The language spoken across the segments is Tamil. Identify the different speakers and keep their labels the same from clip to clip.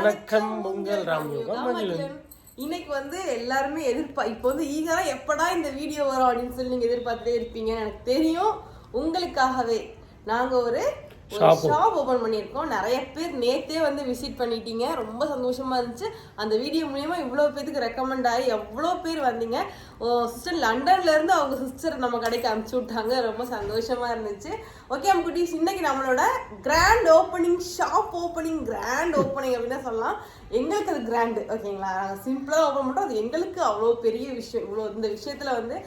Speaker 1: வணக்கம் உங்கள் ராம்யோகம் மகிழன்.
Speaker 2: இன்னைக்கு வந்து எல்லாருமே இப்போ வந்து ஈகரா எப்படா இந்த வீடியோ வரும் அப்படின்னு சொல்லி நீங்க எதிர்பார்த்துட்டே இருப்பீங்க. எனக்கு தெரியும். உங்களுக்காகவே நாங்க ஒரு ஷாப் ஓபன் பண்ணியிருக்கோம். நிறைய பேர் நேத்தே வந்து விசிட் பண்ணிட்டீங்க. ரொம்ப சந்தோஷமா இருந்துச்சு. அந்த வீடியோ மூலியமா இவ்வளவு பேருக்கு ரெக்கமெண்ட் ஆகி எவ்வளோ பேர் வந்தீங்க. சிஸ்டர் லண்டன்ல இருந்து அவங்க சிஸ்டர் நம்ம கடைக்கு அனுப்பிச்சு விட்டாங்க. ரொம்ப சந்தோஷமா இருந்துச்சு. ஓகே குட்டீஸ், இன்னைக்கு நம்மளோட grand opening, shop opening, grand opening அப்படின்னு சொல்லலாம். எங்களுக்கு அது கிராண்டு, ஓகேங்களா? நாங்கள் சிம்பிளாக ஓப்பன் பண்ணுறோம். அது எங்களுக்கு அவ்வளோ பெரிய விஷயம். இவ்வளோ இந்த விஷயத்தில் வந்து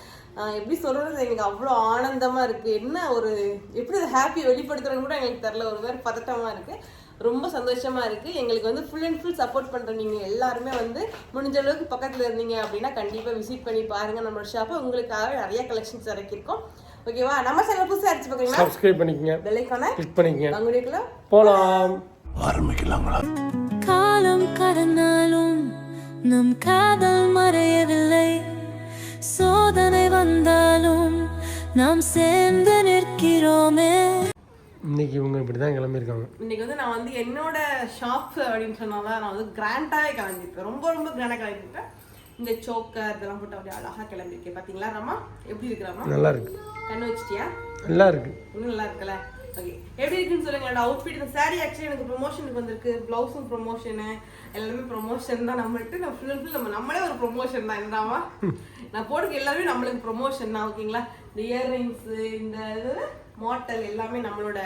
Speaker 2: எப்படி சொல்கிறது, எங்களுக்கு அவ்வளோ ஆனந்தமாக இருக்குது. என்ன ஒரு எப்படி அதை ஹாப்பி வெளிப்படுத்துறதுன்னு கூட எங்களுக்கு தெரில. ஒரு வேறு பதட்டமாக இருக்குது. ரொம்ப சந்தோஷமாக இருக்குது. எங்களுக்கு வந்து ஃபுல் அண்ட் ஃபுல் சப்போர்ட் பண்ணுற நீங்கள் எல்லாருமே வந்து முடிஞ்ச அளவுக்கு பக்கத்தில் இருந்தீங்க அப்படின்னா கண்டிப்பாக விசிட் பண்ணி பாருங்கள் நம்மளோட ஷாப்பை. உங்களுக்காக நிறைய கலெக்ஷன்ஸ் இறக்கியிருக்கோம். ஓகேவா? நம்ம சேனல் புதுசாக அடிச்சு பார்க்குறீங்களா?
Speaker 1: சப்ஸ்கிரைப் பண்ணிக்கங்க, பெல் ஐகானை கிளிக் பண்ணிக்கங்க. வாங்குறீங்களா? போலாம், ஆரம்பிக்கலாங்களா?
Speaker 3: காலம் கடந்தாலும் நம் காதல் மறையவில்லை. சோதனை வந்தாலும் நாம் சேர்ந்து நிற்கிறோமே.
Speaker 1: இன்னைக்கு இவங்க இப்படிதான் கிளம்பியிருக்காங்க.
Speaker 2: இன்னைக்கு வந்து நான் வந்து என்னோட ஷாப் அப்படின்னு சொன்னாதான் நான் வந்து கிராண்டாகவே கிளம்பியிருப்பேன். ரொம்ப ரொம்ப கிராண்டாக கிளம்பியிருப்பேன். இந்த சோக்கர் இதெல்லாம் போட்டு அப்படியே அழகாக கிளம்பியிருக்கேன். பார்த்தீங்களா ராமா? எப்படி இருக்கிறாமா?
Speaker 1: நல்லா இருக்கு.
Speaker 2: கண்ணு வச்சிட்டியா?
Speaker 1: நல்லா இருக்கு.
Speaker 2: இன்னும் நல்லா இருக்குல்ல? ஓகே, எப்படி இருக்குன்னு சொல்லுங்க. என்னோட அவுட்ஃபிட், இந்த சாரி ஆக்சுவலி எனக்கு ப்ரொமோஷனுக்கு வந்திருக்கு. ப்ளவுஸும் ப்ரொமோஷனு, எல்லாமே ப்ரொமோஷன் தான். நம்மள்கிட்ட நான் ஃபுல் அண்ட் ஃபுல் நம்மளே ஒரு ப்ரொமோஷன் தான். என்னடாமா நான் போட்டுக்க எல்லாமே நம்மளுக்கு ப்ரொமோஷன் தான். ஓகேங்களா? இந்த இயர்ரிங்ஸு, இந்த இது மாட்டல் எல்லாமே நம்மளோட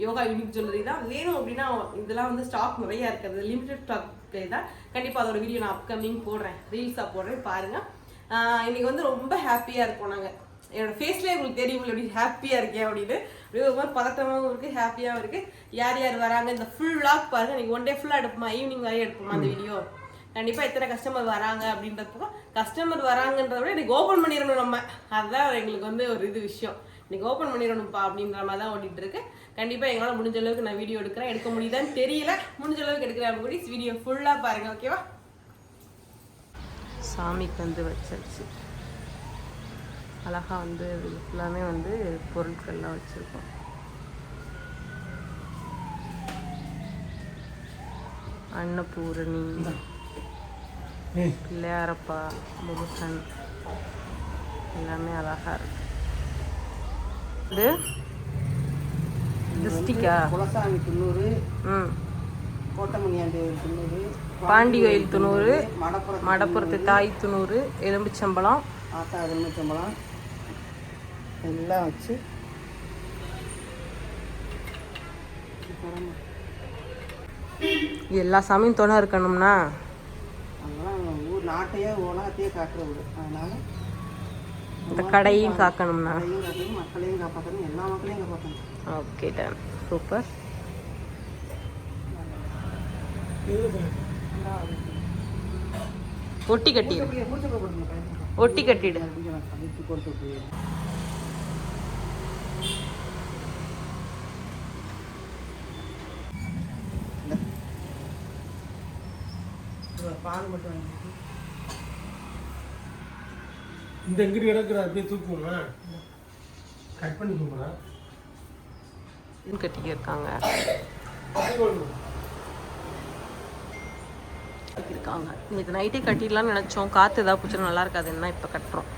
Speaker 2: யோகா யூனிக் ஜுவல்லரி தான். வேணும் அப்படின்னா இதெல்லாம் வந்து ஸ்டாக் நிறையா இருக்குது. லிமிடெட் ஸ்டாக் தான். கண்டிப்பாக அதோட வீடியோ நான் அப்கமிங் போடுறேன், ரீல்ஸாக போடுறேன், பாருங்கள். இன்னைக்கு வந்து ரொம்ப ஹாப்பியாக இருப்போம் நாங்கள். என்னோட ஃபேஸ்லேயே உங்களுக்கு தெரியும் எப்படி ஹாப்பியாக இருக்கேன் அப்படின்னு. அப்படியே ஒரு மாதிரி பதட்டமாகவும் இருக்குது, ஹாப்பியாகவும் இருக்குது. யார் யார் வராங்க இந்த ஃபுல் விளாக் பாருங்கள். நீங்கள் ஒன் டே ஃபுல்லாக எடுப்போமா, ஈவினிங் வரையும் எடுப்போமா அந்த வீடியோ. கண்டிப்பாக எத்தனை கஸ்டமர் வராங்க அப்படின்றப்போ, கஸ்டமர் வராங்கன்றத விட இன்றைக்கி ஓப்பன் பண்ணிடணும் நம்ம. அதுதான் எங்களுக்கு வந்து ஒரு இது விஷயம். இன்றைக்கி ஓப்பன் பண்ணிடணும்ப்பா அப்படின்ற மாதிரி தான் ஓடிட்டு இருக்கு. கண்டிப்பாக எங்களால் முடிஞ்ச அளவுக்கு நான் வீடியோ எடுக்கிறேன். எடுக்க முடியுதான்னு தெரியல, முடிஞ்ச அளவுக்கு எடுக்கிறேன். கூட வீடியோ ஃபுல்லாக பாருங்கள். ஓகேவா? சாமிக்கு வந்து வச்சாச்சு. அழகாக வந்து ஃபுல்லாமே வந்து பொருட்கள்லாம் வச்சுருக்கோம். அன்னபூரணி, பிள்ளையாரப்பா, முருகன் எல்லாமே அழகாக இருக்கு. இது டிஸ்டிக்கா
Speaker 4: குலசாமி 90, கோட்டமணியாண்டேவி 90,
Speaker 2: பாண்டிகோயில் 90, மடப்புறத்து தாய் 90, எலும்புச்சம்பளம்,
Speaker 4: ஆத்தா எலும்புச்சம்பளம் எல்லாம் வச்சு
Speaker 2: எல்லா சாமியும் துணை இருக்கணும்னா
Speaker 4: அதெல்லாம் ஊர் நாட்டையே உலகத்தையே காட்டுறது. அதனால
Speaker 2: இந்த கடையும் காக்கணும்னா
Speaker 4: மக்களையும் காப்பாற்றணும், எல்லா மக்களையும் காப்பாற்றணும்.
Speaker 2: Okay, done, super. ஒட்டி கட்டிடு, ஒட்டி கட்டிடு.
Speaker 4: பால் மட்டும்
Speaker 1: இந்த எங்கிட்ட கிடக்குற அப்படியே தூக்குவோங்க, கட் பண்ணி தூக்குறேன்.
Speaker 2: கட்டிக்க இருக்காங்க இருக்காங்க. இன்னைக்கு நைட்டே கட்டிடலாம்னு நினச்சோம். காற்று ஏதாவது பிடிச்சா நல்லா இருக்காதுன்னா இப்போ கட்டுறோம்.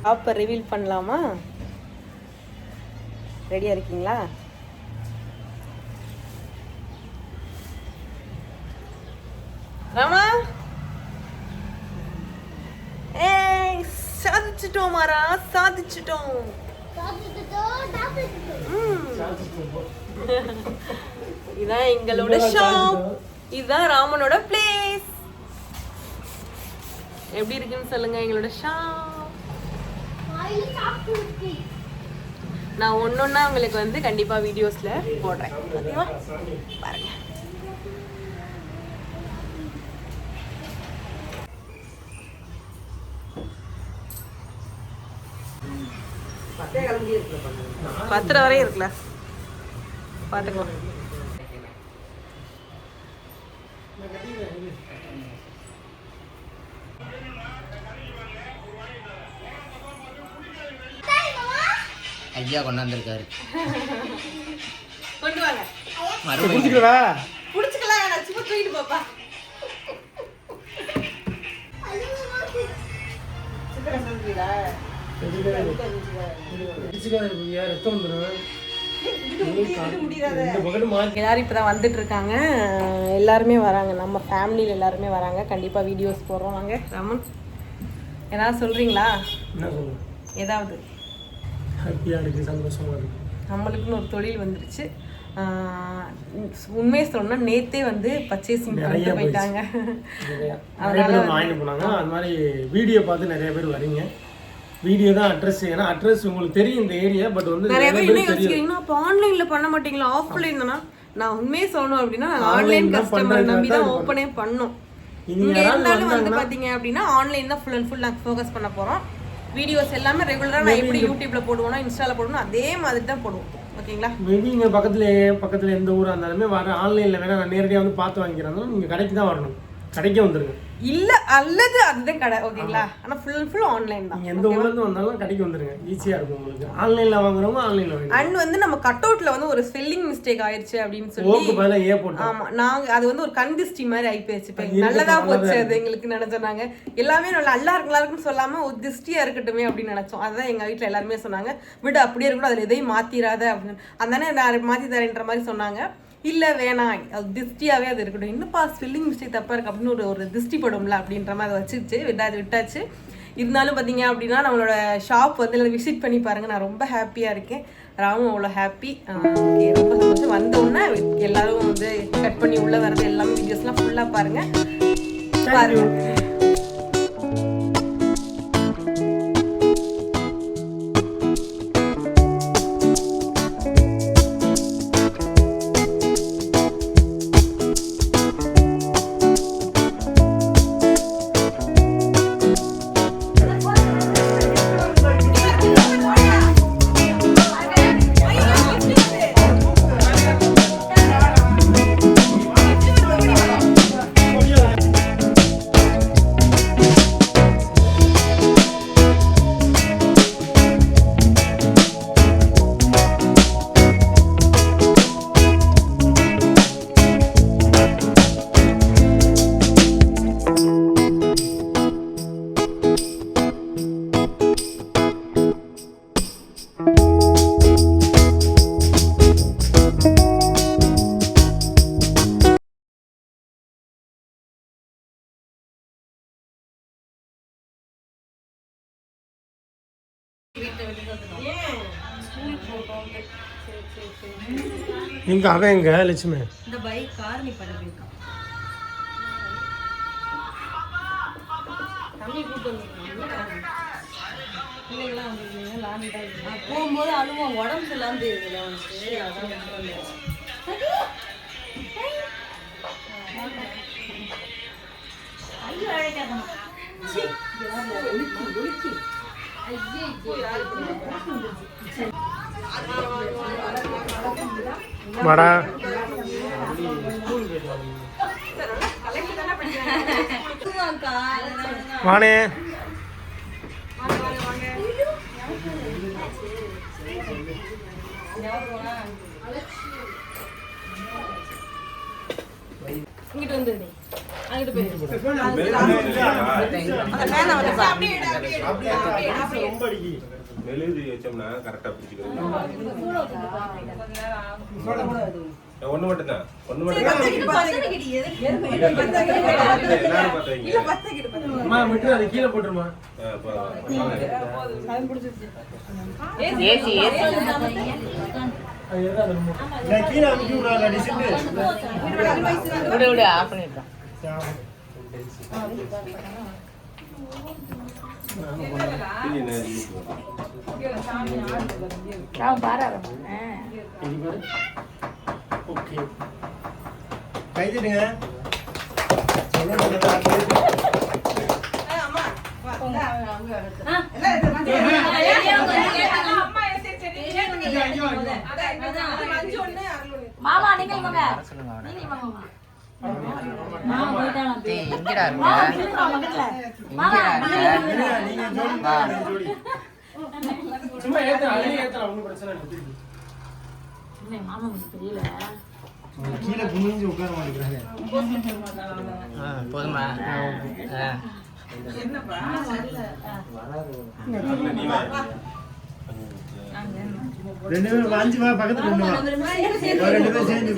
Speaker 2: ஷாப்பை ரிவீல் பண்ணலாமா? ரெடியாக இருக்கீங்களா? ராமா, ஏய் சாதிச்சிட்டோம் மாரா, சாதிச்சிட்டோம். இதான் எங்களோட ஷாப், இதுதான் ராமனோட பிளேஸ். எப்படி இருக்குன்னு சொல்லுங்க எங்களோட ஷாப். நான் ஒன்னொன்னா உங்களுக்கு வந்து கண்டிப்பா வீடியோஸ்ல போடுறேன். ஓகேவா? பாருங்க. 10:30 வரையும் இருக்குல்ல, பார்த்துக்கோ.
Speaker 4: ஐயா கொண்டாந்துருக்காரு.
Speaker 2: கொண்டு வாங்க.
Speaker 1: புடிச்சுக்கடா.
Speaker 2: புடிச்சுக்கலாம், நான் சும்மா தூக்கிட்டு போப்பா.
Speaker 1: ரத்தம் வந்துடும்.
Speaker 2: எல்லாரும் இப்பதான் வந்துட்டு இருக்காங்க. எல்லாருமே வராங்க, நம்ம ஃபேமிலியில எல்லாருமே வராங்க. கண்டிப்பா வீடியோஸ் போடுறோம் நாங்க. ரமன் ஏதாவது சொல்றீங்களா?
Speaker 1: என்ன சொல்லுங்க?
Speaker 2: ஏதாவது
Speaker 1: ஹாப்பியாக இருக்குது, சந்தோஷமாக இருக்குது.
Speaker 2: நம்மளுக்குன்னு ஒரு தொழில் வந்துருச்சு. உண்மையை சொன்னா நேத்தே வந்து பர்ச்சேசிங் பண்ணிட்டு போயிட்டாங்க.
Speaker 1: அதனால வாங்கிட்டு போனாங்க. அது மாதிரி வீடியோ பார்த்து நிறைய பேர் வரீங்க. வீடியோ தான் அட்ரஸ். ஏன்னா அட்ரஸ் உங்களுக்கு தெரியும் இந்த ஏரியா, பட் வந்து
Speaker 2: நிறைய பேர் என்ன யோசிக்கிறீங்கன்னா அப்போ ஆன்லைன்ல பண்ண மாட்டீங்களா, ஆஃப்லைன் தானா? நான் உண்மையை சொல்லணும் அப்படின்னா நாங்கள் ஆன்லைன் கஸ்டமர் நம்பி தான் ஓப்பனே பண்ணோம். இங்க இருந்தாலும் வந்து பாத்தீங்க அப்படின்னா ஆன்லைன் தான் ஃபுல் அண்ட் ஃபுல் நாங்கள் ஃபோக்கஸ் பண்ண போறோம். வீடியோஸ் எல்லாமே ரெகுலரா நான் எப்படி யூடியூப்ல போடுவோம்னா இன்ஸ்டால போடுவோம், அதே மாதிரி தான் போடுவோம். ஓகேங்களா?
Speaker 1: மேபி இங்கே பக்கத்தில் எந்த ஊராக இருந்தாலுமே வர ஆன்லைனில் வேணால் நான் நேரடியாக வந்து பார்த்து வாங்கிக்கிறேன். நீங்கள் கடைக்கு தான் வரணும், கடைக்கே வந்துருங்க.
Speaker 2: இல்ல அல்லது அதுதான் கடை. ஓகேங்களா? ஆனா ஃபுல் ஆன்லைன் தான்.
Speaker 1: எந்த ஊர்ல இருந்து வந்தாலும் கடைக்கு வந்துருங்க, ஈஸியா இருக்கும் உங்களுக்கு. ஆன்லைன்ல வாங்குறவங்க ஆன்லைன்ல வாங்குங்க.
Speaker 2: அண்ட் வந்து நம்ம கட் அவுட்ல வந்து ஒரு ஸ்பெல்லிங் மிஸ்டேக் ஆயிருச்சு அப்படின்னு சொல்லி
Speaker 1: ஓக்கு பதிலா ஏ போட்டோம்.
Speaker 2: ஆமா, நாங்க அது வந்து ஒரு கந்திஷ்டி மாதிரி ஆகி போயிடுச்சு. நல்லதா போச்சு அது எங்களுக்கு நினைச்சோம். எல்லாமே நல்லா இருக்குன்னு சொல்லாம ஒரு திஷ்டியா இருக்கட்டுமே அப்படின்னு நினைச்சோம். அதுதான் எங்க வீட்டுல எல்லாருமே சொன்னாங்க, விடு அப்படியே இருக்கணும், அதுல எதையும் மாத்திராத அப்படின்னு. அதானே நான் மாத்தி தரேன்ற மாதிரி சொன்னாங்க. இல்லை வேணாம், அது திஷ்டியாகவே அது இருக்கட்டும். இன்னும்ப்பா ஸ்பெல்லிங் மிஸ்டேக் தப்பாக இருக்குது அப்படின்னு ஒரு திருஷ்டி படும்ல அப்படின்ற மாதிரி அதை வச்சுச்சு விட்டாச்சு. இருந்தாலும் பார்த்தீங்க அப்படின்னா நம்மளோட ஷாப் வந்து எல்லாம் விசிட் பண்ணி பாருங்கள். நான் ரொம்ப ஹாப்பியாக இருக்கேன், ராமும் அவ்வளோ ஹாப்பி. ரொம்ப சந்தோஷம். வந்தோடனே எல்லாரும் வந்து கட் பண்ணி உள்ளே வர்றது எல்லாமே வீடியோஸ்லாம் ஃபுல்லாக பாருங்கள்.
Speaker 1: எங்க அவன் எங்க லட்சுமி
Speaker 2: இந்த பைக் கார் நீ பண்ண போயிருக்கான். தம்பி கூட்டு போகும்போது அழுவோம், உடம்பு சரியில்லாம இருக்குல்ல அவனுக்கு.
Speaker 1: வாடா வானே.
Speaker 2: இங்கிட்டு வந்து அங்கிட்டு போய்
Speaker 5: மெழுகு வச்சோம்னா கரெக்டா பிடிச்சிக்கிறோம். ஒண்ணு மட்டும் தான்.
Speaker 1: அதை கீழே போட்டுருமா? கீழே அமுக்கி
Speaker 4: விட ஆஃப் பண்ணிருக்கான்.
Speaker 1: கைதிடுங்க.
Speaker 6: மாமா நீங்க வாங்க
Speaker 4: சொல்லுங்க அவனை.
Speaker 6: நீங்க வாங்க மாமா போய்ட்டானா
Speaker 4: டேய் எங்கடா இருக்க? எங்கடா இருக்க?
Speaker 1: சும்மா ஏத்தலாம், அதுலயே ஏத்தலாம், ஒண்ணும் பிரச்சனை இல்லை.
Speaker 6: என்ன மாமா உங்களுக்கு தெரியல
Speaker 1: கீழே குனிஞ்சு உட்கார மாட்டேங்கிறாங்க.
Speaker 4: போதுமா?
Speaker 1: ரெண்டு பேரும் அஞ்சு பக்கத்துல ரெண்டு பேரும் சேர்ந்து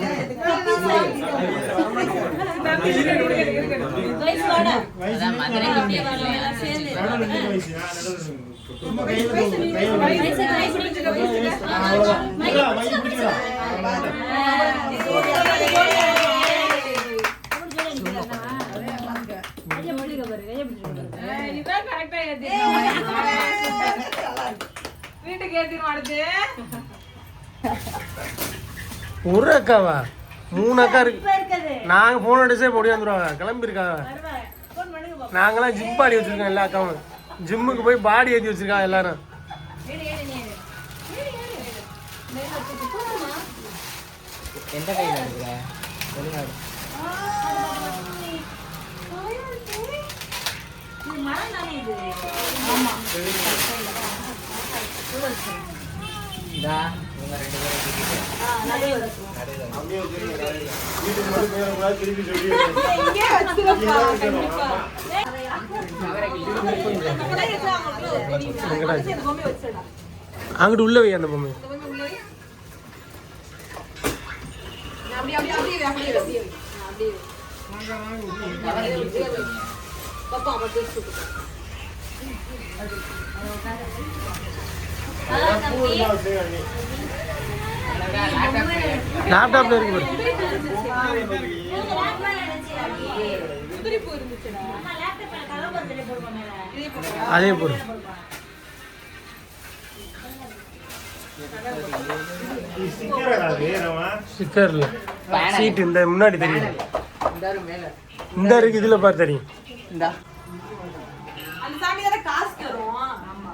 Speaker 2: வீட்டுக்கு ஏத்திட்டு அடுத்து
Speaker 1: ஒரு அக்காவா 3 அக்கா இருக்கு. நாங்க போன் அடிச்சே முடியாந்துருவாங்க, கிளம்பிருக்காங்க. நாங்களாம் ஜிம் பாடி வச்சிருக்கோம், எல்லா அக்காவும் ஜிம்முக்கு போய் பாடி ஏற்றி வச்சிருக்காங்க எல்லாரும்.
Speaker 4: எந்த கையில இருக்க? வெளிநாடு.
Speaker 6: மரம் தானே இது ஆமா
Speaker 4: இதா இவங்க 2 பேரும் கிட்டிட்டு.
Speaker 6: நிறைய
Speaker 2: இங்கே வச்சிருப்பா கண்டிப்பா
Speaker 1: அங்கிட்டு உள்ள வை அந்த பொம்மை. லேப்டாப்ல இருக்கு பாரு. அதே போடு. ஸ்டிக்கர்ல சீட் இந்த முன்னாடி தெரியும். இந்த இருக்கு, இதுல பாரு தெரியும்.
Speaker 4: இந்தா
Speaker 2: அந்த சாமி தான காசு தரும். ஆமா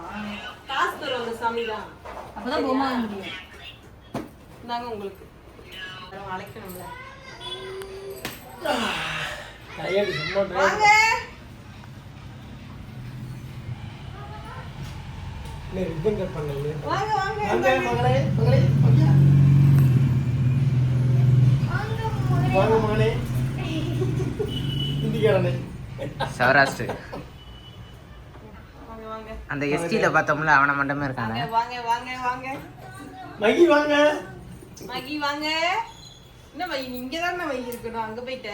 Speaker 2: காசு தரும் அந்த சாமி தான்.
Speaker 6: அப்பதான் பொம்மை வாங்க முடியும்.
Speaker 2: நாங்க உங்களுக்கு அழைக்கணும்ல. வாங்க
Speaker 1: ரிப்பன் கட் பண்ணல.
Speaker 2: வாங்க வாங்க
Speaker 1: வாங்க மகனே. இந்திக்காரனே.
Speaker 4: சௌராஷ்டிர.
Speaker 2: வாங்க வாங்க
Speaker 4: அந்த எஸ்டில பார்த்தோம்ல அவன மட்டுமே இருக்கானே.
Speaker 2: வாங்க வாங்க வாங்க
Speaker 1: மகி வாங்க.
Speaker 2: மகி வாங்க. என்ன மகி இங்க தான மகி இருக்கணும், அங்க போயிட்ட.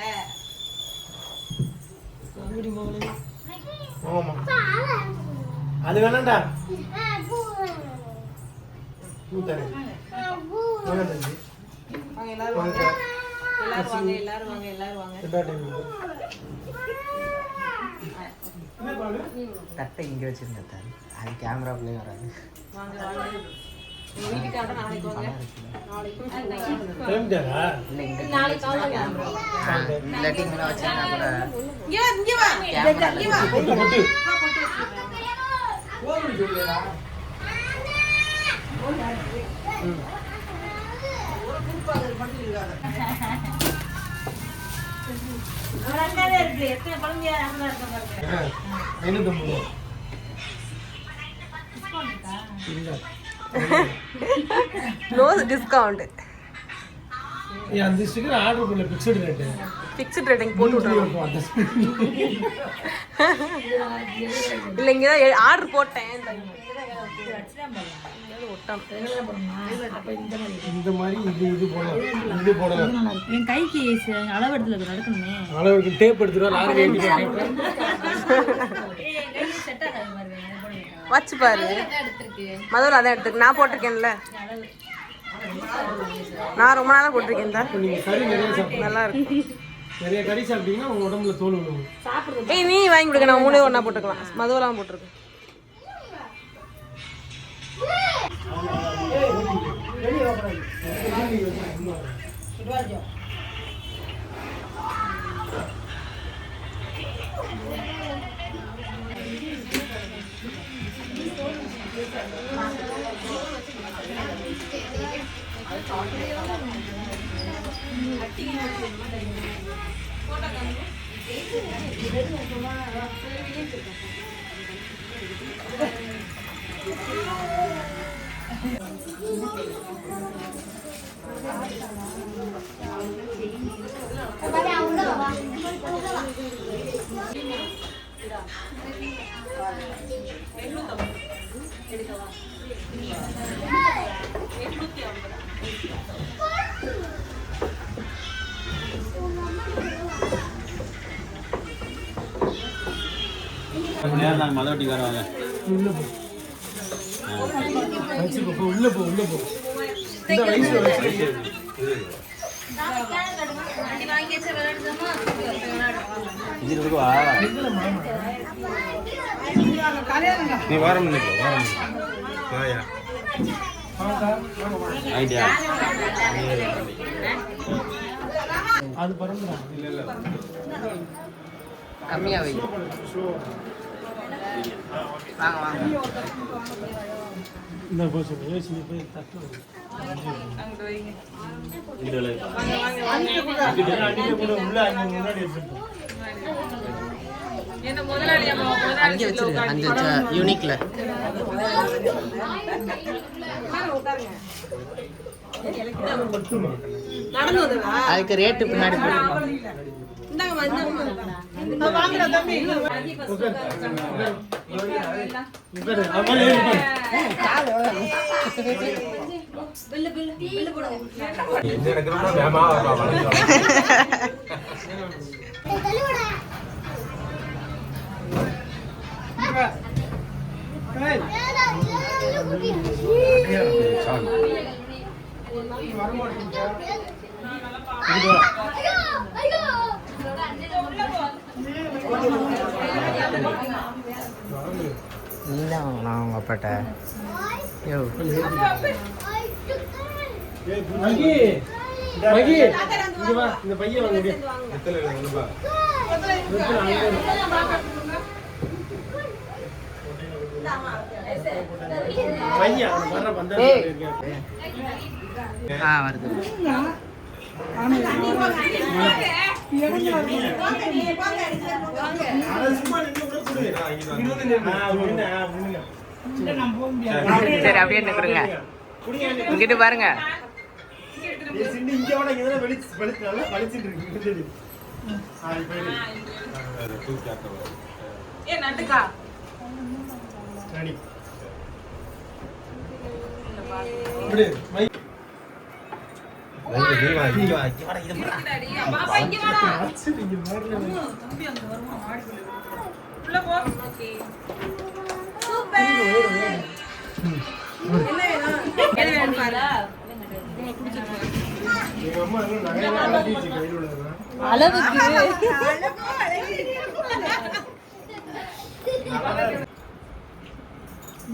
Speaker 1: ஆமா அது வேணாம்டா. ஊத்தாரு. வாங்க தம்பி.
Speaker 2: வாங்க எல்லாரும் வாங்க. எல்லாரும் வாங்க எல்லாரும் வாங்க எல்லாரும் வாங்க.
Speaker 1: ரெண்டா டைம்.
Speaker 4: தட்டை இங்க வச்சிருந்தா அது கேமராக்குள்ளே வராது.
Speaker 2: வாங்க வாங்க. உங்க வீட்டுக்காரங்க நாளைக்கு வாங்க.
Speaker 1: டைம்டா.
Speaker 4: இல்ல இங்க நாளைக்கு கேமரா. இல்லாட்டி இங்க வச்சா கூட
Speaker 2: இங்க வா இங்க வா.
Speaker 1: போட்டு போட்டு.
Speaker 6: இருக்கு எத்தனை குழந்தையா அங்க இருக்க பாருங்க.
Speaker 1: 550. இல்ல.
Speaker 2: No discount.
Speaker 1: அந்த ஸ்டிக்கர் ஆர்டர் பண்ணல, பிக்ஸ்ட் ரேட்.
Speaker 2: ஃபிக்ஸ்ட் ரேட்டிங் போட்டு விட்டுறோம். இல்ல இங்க ஆர்டர் போட்டேன்.
Speaker 1: இந்த மாதிரி இது போடலாம், இது போடலாம்.
Speaker 6: என் கைக்கு அளவு எடுத்துல நடக்கணுமே.
Speaker 1: அளவுக்கு டேப் எடுத்துருவா, லாரி ஏத்திட்டு
Speaker 2: வச்சு பாரு. மதுரை அதான் எடுத்துருக்கு, நான் போட்டிருக்கேன்ல. நான் ரொம்ப நாளா போட்டிருக்கேன் தான்.
Speaker 1: நீங்க கறி நிறைய சாப்பிடுங்க.
Speaker 2: நல்லா இருக்கு.
Speaker 1: நிறைய கறி சாப்பிட்டீங்கன்னா உங்க உடம்புல தோல் விழுவும்.
Speaker 2: ஏய் நீ வாங்கி கொடுக்க, நான் 3 ஒண்ணா போட்டுக்கலாம். மதுவெல்லாம் போட்டிருக்கேன்.
Speaker 7: மதவட்டி வரவாங்க
Speaker 1: உள்ள போ வச்சுக்கோ உள்ள போ இந்த வயசுல வச்சு
Speaker 7: இது இருக்குவா
Speaker 5: நீ வாரம் வாயா
Speaker 7: ஐடியா
Speaker 1: அது பறந்துடும்.
Speaker 5: இல்ல
Speaker 4: கம்மியா வை. வாங்க வாங்க.
Speaker 1: இந்த போய் சொல்லு யோசி போய் தட்டு
Speaker 7: இந்த லைஃப்
Speaker 1: அடிக்க கூட உள்ள அங்க முன்னாடி வச்சிருக்கோம்.
Speaker 4: அங்கே வச்சிருங்க. அங்கே வச்சா யூனிக்ல. அதுக்கு ரேட்டு பின்னாடி போட்டுருக்கோம்.
Speaker 5: என்ன நடக்கிறோம்னா வேமா
Speaker 4: நீதான் நான் உங்க அப்பாட்ட யோ
Speaker 1: மகி மகி இங்க வா இந்த பையன் வாங்க முடியும்
Speaker 5: எத்தனை இல்லப்பா
Speaker 1: பையன் வர வந்தா
Speaker 4: வருது. சரி அப்படியே நிற்கிறங்க. இங்கிட்டு பாருங்க.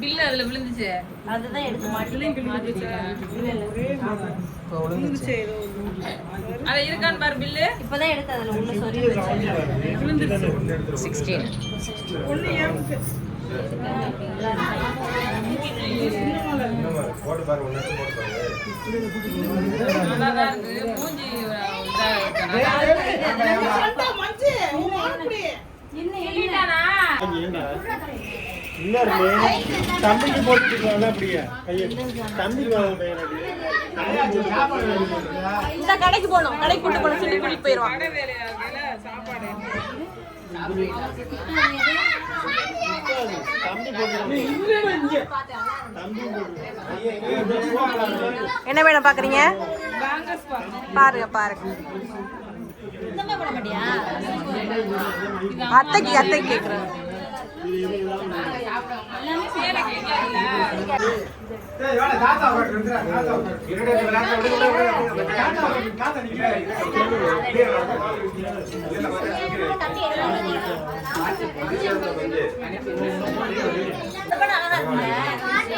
Speaker 6: பில்லு அதுல விழுந்துச்சு. அதுதான் எடுத்து அது இருக்கான்னு பாரு பில்லு. இப்பதான் எடுத்து அதுல உள்ள சொறி வச்சு
Speaker 4: 16
Speaker 5: போட்டு பாரு ஒண்ணு போட்டு பாரு
Speaker 6: நல்லாதான் இருக்கு. மூஞ்சி
Speaker 1: தம்பிக்கு போட்டுக்கலாம் அப்படியே தம்பிக்கு
Speaker 2: இந்த கடைக்கு போனோம். கடைக்கு கூட்டு போன சொல்லி கூட்டிட்டு போயிருவாங்க. என்ன வேணும் பாக்குறீங்க? பாருங்க பாருங்க. அத்தைக்கு கேக்குறேன்.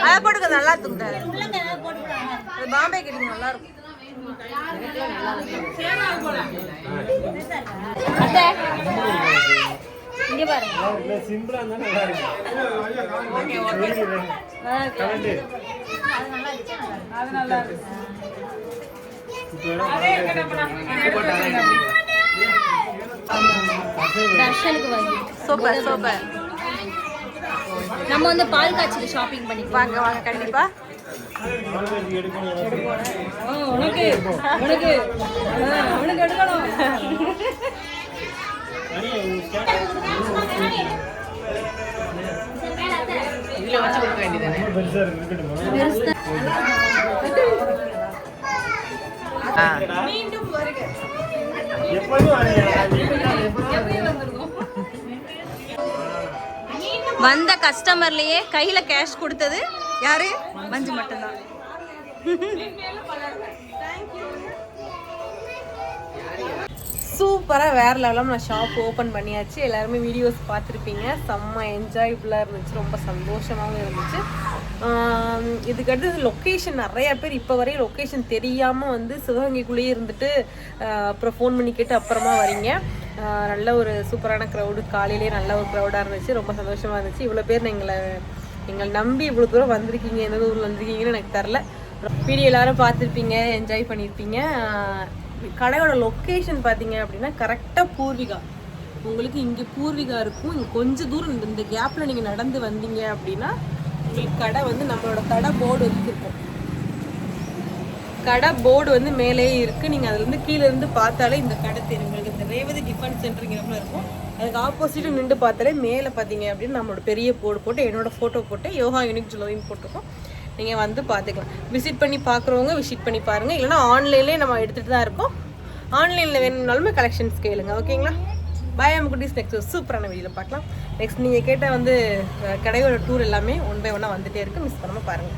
Speaker 2: அதை போட்டுக்க நல்லா இருக்குங்க. பாம்பே கிட்ட நல்லா இருக்கும். இங்க பாருங்க.
Speaker 1: சிம்பிளா இருந்தா நல்லா இருக்கு.
Speaker 6: அது நல்லா இருக்கு. தர்ஷனுக்கு வாங்கி
Speaker 2: சூப்பர் சூப்பர்.
Speaker 6: நம்ம வந்து பால் காய்ச்சல் ஷாப்பிங் பண்ணி
Speaker 2: வாங்க வாங்க கண்டிப்பா.
Speaker 6: உனக்கு உனக்கு உனக்கு எடுக்கணும்.
Speaker 2: இதுல வச்சு கொடுக்க வேண்டியதானே. மீண்டும் வருக.
Speaker 6: வந்த கஸ்டமர்லயே கையில கேஷ் கொடுத்தது யாரு? மஞ்சு மட்டும்தான்.
Speaker 2: சூப்பராக வேறு லெவலில் நான் ஷாப் ஓப்பன் பண்ணியாச்சு. எல்லாருமே வீடியோஸ் பார்த்துருப்பீங்க. செம்ம என்ஜாயபுளாக இருந்துச்சு, ரொம்ப சந்தோஷமாகவும் இருந்துச்சு. இதுக்கடுத்து லொக்கேஷன் நிறைய பேர் இப்போ வரையும் லொக்கேஷன் தெரியாமல் வந்து சிவகங்கைக்குள்ளேயே இருந்துட்டு அப்புறம் ஃபோன் பண்ணி கேட்டு அப்புறமா வரீங்க. நல்ல ஒரு சூப்பரான க்ரௌடு, காலையிலேயே நல்ல ஒரு க்ரௌடாக இருந்துச்சு, ரொம்ப சந்தோஷமாக இருந்துச்சு. இவ்வளோ பேர் எங்களை நம்பி இவ்வளோ தூரம் வந்திருக்கீங்க, எந்த ஊரில் வந்திருக்கீங்கன்னு எனக்கு தெரில. வீடியோ எல்லாரும் பார்த்துருப்பீங்க, என்ஜாய் பண்ணியிருப்பீங்க. கடையோட லொக்கேஷன் பார்த்தீங்க அப்படின்னா கரெக்டாக பூர்விகா. உங்களுக்கு இங்கே பூர்விகா இருக்கும். இங்கே கொஞ்சம் தூரம் இந்த கேப்பில் நீங்கள் நடந்து வந்தீங்க அப்படின்னா உங்களுக்கு கடை வந்து நம்மளோட கடை போர்டு வந்து இருக்கும். கடை போர்டு வந்து மேலேயே இருக்குது. நீங்கள் அதுலேருந்து கீழேருந்து பார்த்தாலே இந்த கடை தெரியும். உங்களுக்கு இந்த ரேவதி டிஃபன் சென்டருங்கிறப்பல இருக்கும். அதுக்கு ஆப்போசிட்டு நின்று பார்த்தாலே மேலே பார்த்தீங்க அப்படின்னு நம்மளோட பெரிய போர்டு போட்டு என்னோடய ஃபோட்டோ போட்டு யோகா யூனிக் ஜுவல்லரின்னு போட்டிருக்கோம். நீங்கள் வந்து பார்த்துக்கலாம். விசிட் பண்ணி பார்க்குறவங்க விசிட் பண்ணி பாருங்கள். இல்லைனா ஆன்லைன்லேயே நம்ம எடுத்துகிட்டு தான் இருக்கோம். ஆன்லைனில் வேணும்னாலுமே கலெக்ஷன்ஸ் கேளுங்க. ஓகேங்களா? பாய் அம்குட்டீஸ். நெக்ஸ்ட் சூப்பரான வீடியோவில் பார்க்கலாம். நெக்ஸ்ட் நீங்கள் கேட்ட வந்து கடையோட டூர் எல்லாமே ஒன் பை ஒன்னாக வந்துகிட்டே இருக்குது. மிஸ் பண்ணாமல் பாருங்கள்.